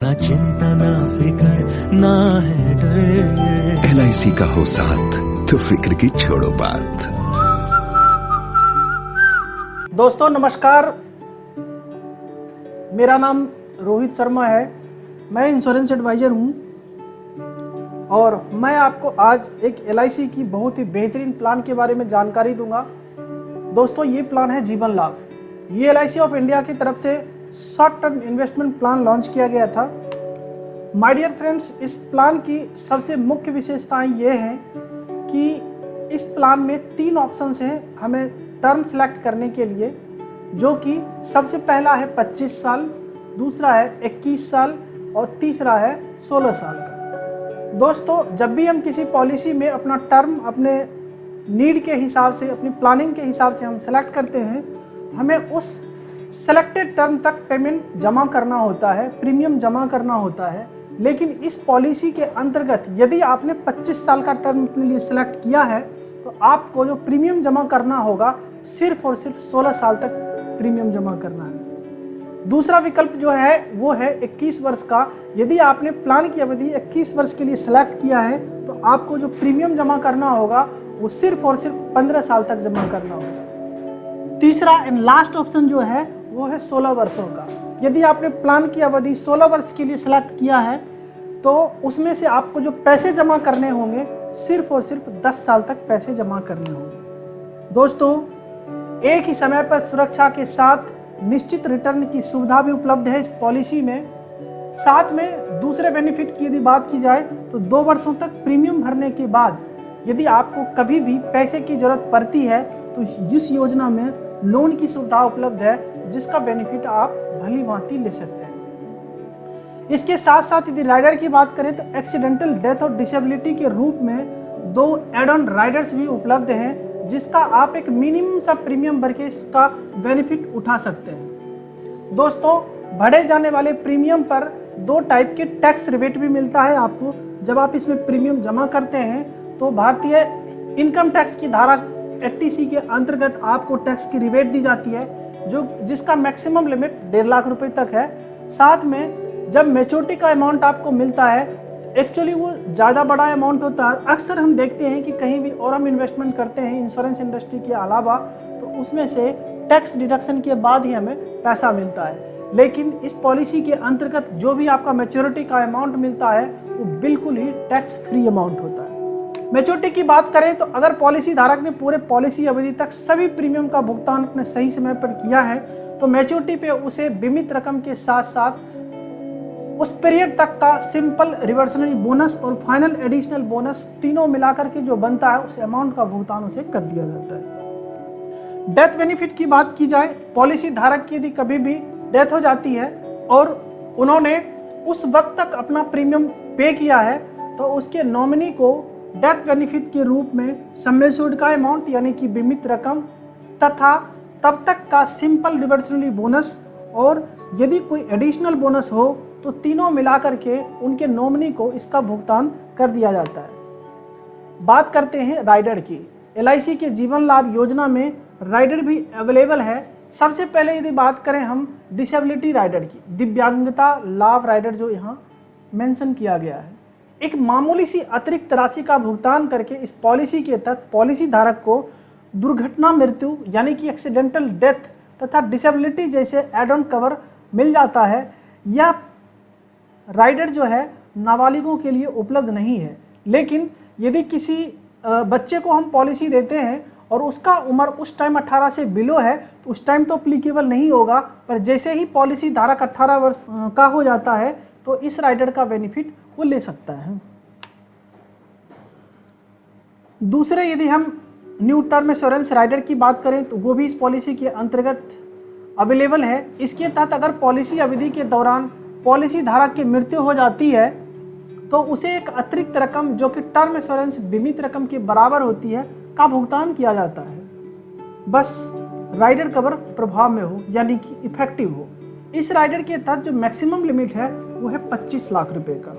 ना चिंता ना फिकर ना है डर। LIC का हो साथ तो फिक्र की छोड़ो बात। दोस्तों नमस्कार, मेरा नाम रोहित शर्मा है। मैं इंश्योरेंस एडवाइज़र हूँ और मैं आपको आज एक LIC की बहुत ही बेहतरीन प्लान के बारे में जानकारी दूंगा। दोस्तों ये प्लान है जीवन लाभ। ये LIC ऑफ इंडिया की तरफ से short term investment plan launch किया गया था। माय डियर फ्रेंड्स, इस प्लान की सबसे मुख्य विशेषताएं ये हैं कि इस प्लान में 3 ऑप्शंस हैं हमें टर्म सेलेक्ट करने के लिए, जो कि सबसे पहला है 25 साल, दूसरा है 21 साल और तीसरा है 16 साल का। दोस्तों जब भी हम किसी पॉलिसी में अपना टर्म अपने नीड के हिसाब से, अपनी प्लानिंग के हिसाब से हम सेलेक्ट करते हैं, तो हमें उस सेलेक्टेड टर्म तक पेमेंट जमा करना होता है, प्रीमियम जमा करना होता है। लेकिन इस पॉलिसी के अंतर्गत यदि आपने 25 साल का टर्म अपने लिए सेलेक्ट किया है तो आपको जो प्रीमियम जमा करना होगा सिर्फ और सिर्फ 16 साल तक प्रीमियम जमा करना है। दूसरा विकल्प जो है वो है 21 वर्ष का। यदि आपने प्लान की अवधि 21 वर्ष के लिए सेलेक्ट किया है तो आपको जो प्रीमियम जमा करना होगा वो सिर्फ और सिर्फ 15 साल तक जमा करना होगा। तीसरा एंड लास्ट ऑप्शन जो है वो है 16 वर्षों का। यदि आपने प्लान की अवधि 16 वर्ष के लिए सेलेक्ट किया है तो उसमें से आपको जो पैसे जमा करने होंगे सिर्फ और सिर्फ 10 साल तक पैसे जमा करने होंगे। दोस्तों एक ही समय पर सुरक्षा के साथ निश्चित रिटर्न की सुविधा भी उपलब्ध है इस पॉलिसी में। साथ में दूसरे बेनिफिट की यदि बात की जाए तो 2 वर्षों तक प्रीमियम भरने के बाद यदि आपको कभी भी पैसे की जरूरत पड़ती है तो इस योजना में लोन की सुविधा उपलब्ध है, जिसका बेनिफिट आप भली भांति ले सकते हैं। इसके साथ साथ यदि राइडर की बात करें तो एक्सीडेंटल डेथ और डिसेबिलिटी के रूप में 2 एड ऑन राइडर्स भी उपलब्ध हैं, जिसका आप एक मिनिमम सा प्रीमियम भर के इसका बेनिफिट उठा सकते हैं। दोस्तों बढ़े जाने वाले प्रीमियम पर 2 टाइप के टैक्स रिबेट भी मिलता है आपको। जब आप इसमें प्रीमियम जमा करते हैं तो भारतीय इनकम टैक्स की धारा 80C के अंतर्गत आपको टैक्स की रिबेट दी जाती है, जिसका मैक्सिमम लिमिट 1.5 लाख रुपए तक है। साथ में जब मैच्योरिटी का अमाउंट आपको मिलता है एक्चुअली वो ज़्यादा बड़ा अमाउंट होता है। अक्सर हम देखते हैं कि कहीं भी और हम इन्वेस्टमेंट करते हैं इंश्योरेंस इंडस्ट्री के अलावा तो उसमें से टैक्स डिडक्शन के बाद ही हमें पैसा मिलता है। लेकिन इस पॉलिसी के अंतर्गत जो भी आपका मैच्योरिटी का अमाउंट मिलता है वो बिल्कुल ही टैक्स फ्री अमाउंट होता है। मैच्योरिटी की बात करें तो अगर पॉलिसी धारक ने पूरे पॉलिसी अवधि तक सभी प्रीमियम का भुगतान अपने सही समय पर किया है तो मैच्योरिटी पे उसे बीमित रकम के साथ साथ उस पीरियड तक का सिंपल रिवर्सनरी बोनस और फाइनल एडिशनल बोनस तीनों मिलाकर के जो बनता है उस अमाउंट का भुगतान उसे कर दिया जाता है। डेथ बेनिफिट की बात की जाए, पॉलिसी धारक की यदि कभी भी डेथ हो जाती है और उन्होंने उस वक्त तक अपना प्रीमियम पे किया है तो उसके नॉमिनी को डेथ बेनिफिट के रूप में सम एश्योर्ड का अमाउंट यानी कि बीमित रकम तथा तब तक का सिंपल रिवर्सनरी बोनस और यदि कोई एडिशनल बोनस हो तो तीनों मिलाकर के उनके नॉमिनी को इसका भुगतान कर दिया जाता है। बात करते हैं राइडर की। LIC के जीवन लाभ योजना में राइडर भी अवेलेबल है। सबसे पहले यदि बात करें हम डिसेबिलिटी राइडर की, दिव्यांगता लाभ राइडर जो यहाँ मेंशन किया गया है, एक मामूली सी अतिरिक्त राशि का भुगतान करके इस पॉलिसी के तहत पॉलिसी धारक को दुर्घटना मृत्यु यानी कि एक्सीडेंटल डेथ तथा डिसेबिलिटी जैसे एड ऑन कवर मिल जाता है। यह राइडर जो है नाबालिगों के लिए उपलब्ध नहीं है, लेकिन यदि किसी बच्चे को हम पॉलिसी देते हैं और उसका उम्र उस टाइम 18 से बिलो है तो उस टाइम तो अप्लीकेबल नहीं होगा, पर जैसे ही पॉलिसी धारक 18 वर्ष का हो जाता है तो इस राइडर का बेनिफिट वो ले सकता है। दूसरे यदि हम न्यू टर्म एश्योरेंस राइडर की बात करें तो वो भी इस पॉलिसी के अंतर्गत अवेलेबल है। इसके तहत अगर पॉलिसी अवधि के दौरान पॉलिसी धारक की मृत्यु हो जाती है तो उसे एक अतिरिक्त रकम जो कि टर्म एश्योरेंस बीमित रकम के बराबर होती है का भुगतान किया जाता है, बस राइडर कवर प्रभाव में हो यानी कि इफेक्टिव हो। इस राइडर के तहत जो मैक्सिमम लिमिट है वो है 25 लाख रुपए का।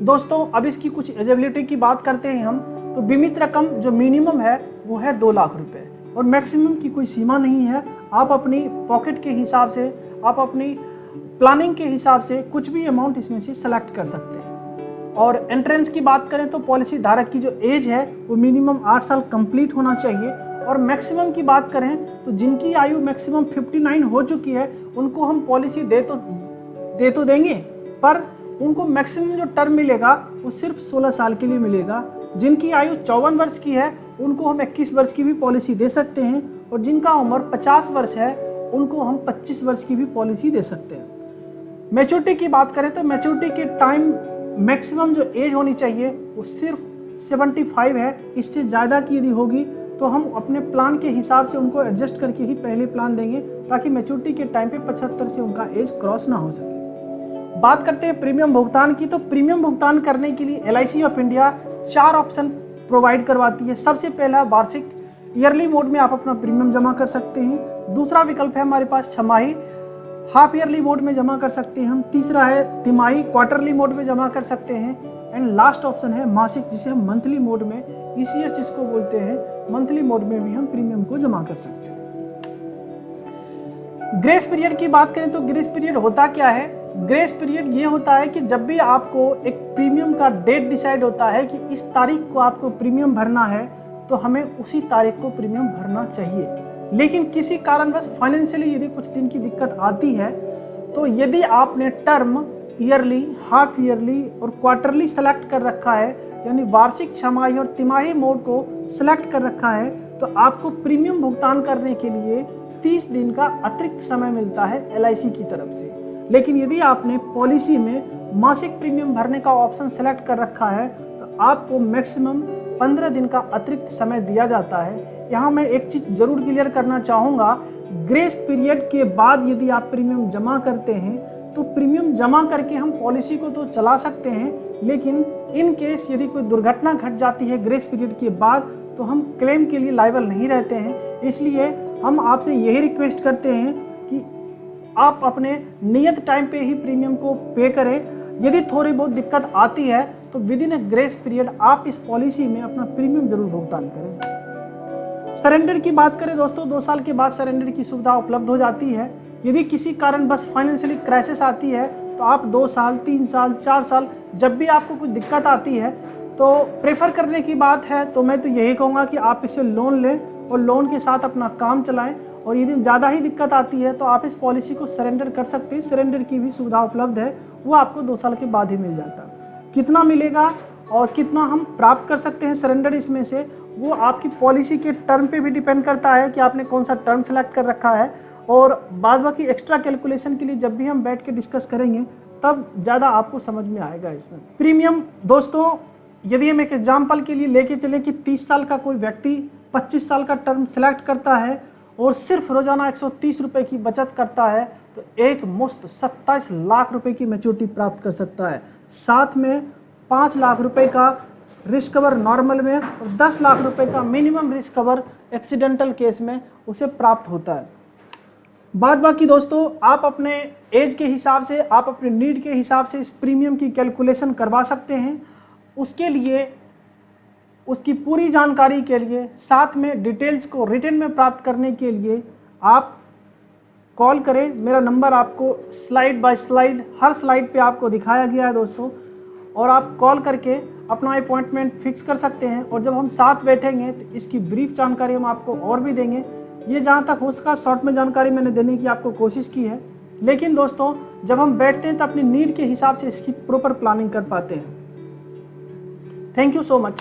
दोस्तों अब इसकी कुछ एलिजिबिलिटी की बात करते हैं हम, तो बीमित रकम जो मिनिमम है वो है 2 लाख रुपए और मैक्सिमम की कोई सीमा नहीं है। आप अपनी पॉकेट के हिसाब से, आप अपनी प्लानिंग के हिसाब से कुछ भी अमाउंट इसमें से सेलेक्ट कर सकते हैं। और एंट्रेंस की बात करें तो पॉलिसी धारक की जो एज है वो मिनिमम 8 साल कंप्लीट होना चाहिए। और मैक्सिमम की बात करें तो जिनकी आयु मैक्सिमम 59 हो चुकी है उनको हम पॉलिसी दे तो देंगे, पर उनको मैक्सिमम जो टर्म मिलेगा वो सिर्फ 16 साल के लिए मिलेगा। जिनकी आयु 54 वर्ष की है उनको हम 21 वर्ष की भी पॉलिसी दे सकते हैं, और जिनका उम्र 50 वर्ष है उनको हम 25 वर्ष की भी पॉलिसी दे सकते हैं। मैच्योरिटी की बात करें तो मैच्योरिटी के टाइम मैक्सिमम जो एज होनी चाहिए वो सिर्फ 75 है। इससे ज़्यादा की यदि होगी तो हम अपने प्लान के हिसाब से उनको एडजस्ट करके ही पहले प्लान देंगे, ताकि मैच्योरिटी के टाइम पे 75 से उनका एज क्रॉस ना हो सके। बात करते हैं प्रीमियम भुगतान की, तो प्रीमियम भुगतान करने के लिए LIC of India 4 option provide करवाती है। सबसे पहला वार्षिक ईयरली मोड में आप अपना प्रीमियम जमा कर सकते हैं। दूसरा विकल्प है हमारे पास छमाही हाफ ईयरली मोड में जमा कर सकते हैं हम। तीसरा है तिमाही क्वार्टरली मोड में जमा कर सकते हैं। एंड लास्ट ऑप्शन है मासिक, जिसे हम मंथली मोड में ECS जिसको बोलते हैं, मंथली मोड में भी हम प्रीमियम को जमा कर सकते हैं। ग्रेस पीरियड की बात करें तो ग्रेस पीरियड होता क्या है? ग्रेस पीरियड ये होता है कि जब भी आपको एक प्रीमियम का डेट डिसाइड होता है कि इस तारीख को आपको प्रीमियम भरना है, तो हमें उसी तारीख को प्रीमियम भरना चाहिए। लेकिन किसी कारणवश फाइनेंशियली यदि कुछ दिन की दिक्कत आती है, तो यदि आपने टर्म ईयरली, हाफ ईयरली और क्वार्टरली सेलेक्ट कर रखा है, यानी वार्षिक, छमाही और तिमाही मोड को सेलेक्ट कर रखा है, तो आपको प्रीमियम भुगतान करने के लिए 30 दिन का अतिरिक्त समय मिलता है LIC की तरफ से। लेकिन यदि आपने पॉलिसी में मासिक प्रीमियम भरने का ऑप्शन सेलेक्ट कर रखा है, तो आपको मैक्सिमम 15 दिन का अतिरिक्त समय दिया जाता है। यहाँ मैं एक चीज़ जरूर क्लियर करना चाहूँगा, ग्रेस पीरियड के बाद यदि आप प्रीमियम जमा करते हैं तो प्रीमियम जमा करके हम पॉलिसी को तो चला सकते हैं, लेकिन इन केस यदि कोई दुर्घटना घट जाती है ग्रेस पीरियड के बाद, तो हम क्लेम के लिए लायबल नहीं रहते हैं। इसलिए हम आपसे यही रिक्वेस्ट करते हैं कि आप अपने नियत टाइम पे ही प्रीमियम को पे करें। यदि थोड़ी बहुत दिक्कत आती है तो with in a grace period आप इस पॉलिसी में अपना प्रीमियम जरूर भुगतान करें। सरेंडर की बात करें दोस्तों, 2 साल के बाद सरेंडर की सुविधा उपलब्ध हो जाती है। यदि किसी कारण बस फाइनेंशियली क्राइसिस आती है तो आप 2 साल, 3 साल, 4 साल, जब भी आपको कुछ दिक्कत आती है तो प्रेफर करने की बात है तो मैं तो यही कहूँगा कि आप इससे लोन लें और लोन के साथ अपना काम चलाएं। और यदि ज़्यादा ही दिक्कत आती है तो आप इस पॉलिसी को सरेंडर कर सकते हैं। सरेंडर की भी सुविधा उपलब्ध है, वो आपको 2 साल के बाद ही मिल जाता है। कितना मिलेगा और कितना हम प्राप्त कर सकते हैं सरेंडर इसमें से, वो आपकी पॉलिसी के टर्म पे भी डिपेंड करता है कि आपने कौन सा टर्म सेलेक्ट कर रखा है। और बाद बाकी एक्स्ट्रा कैलकुलेशन के लिए जब भी हम बैठ के डिस्कस करेंगे तब ज़्यादा आपको समझ में आएगा इसमें। प्रीमियम दोस्तों, यदि हम एक एग्जाम्पल के लिए लेके चलें कि 30 साल का कोई व्यक्ति 25 साल का टर्म सेलेक्ट करता है और सिर्फ रोजाना 130 रुपये की बचत करता है, तो एक मुश्त 27 लाख रुपए की मैच्योरिटी प्राप्त कर सकता है। साथ में 5 लाख रुपए का रिस्क कवर नॉर्मल में और 10 लाख रुपए का minimum risk cover accidental case में उसे प्राप्त होता है। बाद बाकी दोस्तों, आप अपने एज के हिसाब से, आप अपने नीड के हिसाब से इस प्रीमियम की कैलकुलेशन करवा सकते हैं। उसके लिए, उसकी पूरी जानकारी के लिए, साथ में डिटेल्स को रिटन में प्राप्त करने के लिए आप कॉल करें। मेरा नंबर आपको स्लाइड बाय स्लाइड, हर स्लाइड पे आपको दिखाया गया है दोस्तों, और आप कॉल करके अपना अपॉइंटमेंट फिक्स कर सकते हैं। और जब हम साथ बैठेंगे तो इसकी ब्रीफ जानकारी हम आपको और भी देंगे। ये जहाँ तक हो सका शॉर्ट में जानकारी मैंने देने की आपको कोशिश की है, लेकिन दोस्तों जब हम बैठते हैं तो अपनी नीड के हिसाब से इसकी प्रॉपर प्लानिंग कर पाते हैं। Thank you so much.